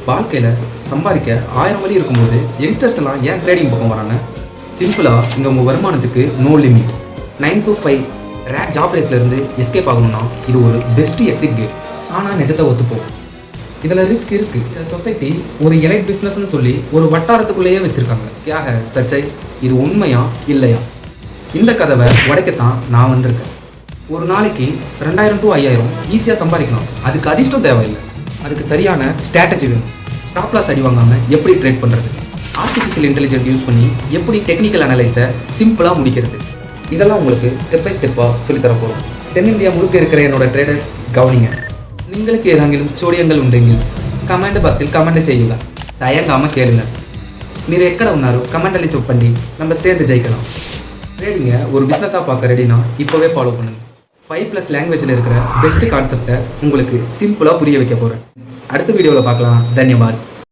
வாழ்க்கையில் சம்பாதிக்க 1000 வழி இருக்கும்போது யங்ஸ்டர்ஸ் எல்லாம் ஏன் ட்ரேடிங் பக்கம் வராங்க? சிம்பிளாக இங்கே உங்கள் வருமானத்துக்கு நோ லிமிட். 9 to 5 ஜாப் ரேஸ்லேருந்து எஸ்கேப் ஆகணும்னா இது ஒரு பெஸ்ட் எக்ஸிட் கேட். ஆனால் நிஜத்தை ஒத்துப்போம், இதில் ரிஸ்க் இருக்குது. இந்த சொசைட்டி ஒரு எலைட் பிஸ்னஸ்ன்னு சொல்லி ஒரு வட்டாரத்துக்குள்ளேயே வச்சுருக்காங்க. யாக சச்சை, இது உண்மையா இல்லையா? இந்த கதவை உடைக்கத்தான் நான் வந்திருக்கேன். ஒரு நாளைக்கு 2000 to 5000 ஈஸியாக சம்பாதிக்கலாம். அதுக்கு அதிர்ஷ்டம் தேவையில்லை, அதுக்கு சரியான ஸ்ட்ராட்டஜி வேணும். ஸ்டாப் லாஸ் அடி வாங்காமல் எப்படி ட்ரேட் பண்ணுறது, ஆர்டிஃபிஷியல் இன்டெலிஜென்ஸ் யூஸ் பண்ணி எப்படி டெக்னிக்கல் அனலைஸை சிம்பிளாக முடிக்கிறது, இதெல்லாம் உங்களுக்கு ஸ்டெப் பை ஸ்டெப்பாக சொல்லித்தரப்போகிறோம். தென்னிந்தியா முழுக்க இருக்கிற என்னோட ட்ரேடர்ஸ் கவனிங்க. നിങ്ങൾക്ക് ഏതെങ്കിലും ചോദ്യങ്ങൾ ഉണ്ടെങ്കിൽ కమెంట్ బాక్సిల్ కమెంట్ చేయుగా, தயங்காமல் கேளுங்க. మీరు ఎక్కడ ఉన్నారు కమెంట్లி చెప్పండి, நம்ம சேர்ந்து ஜெயிக்கலாம். ட்ரேடிங்கை ஒரு பிஸ்னஸாக பார்க்க ரெடினா இப்போவே ஃபாலோ பண்ணுங்க. 5+ லாங்குவேஜில் இருக்கிற பெஸ்ட் கான்செப்டை உங்களுக்கு சிம்பிளாக புரிய வைக்க போகிறேன். அடுத்த வீடியோவில் பார்க்கலாம். தன்யவாத்.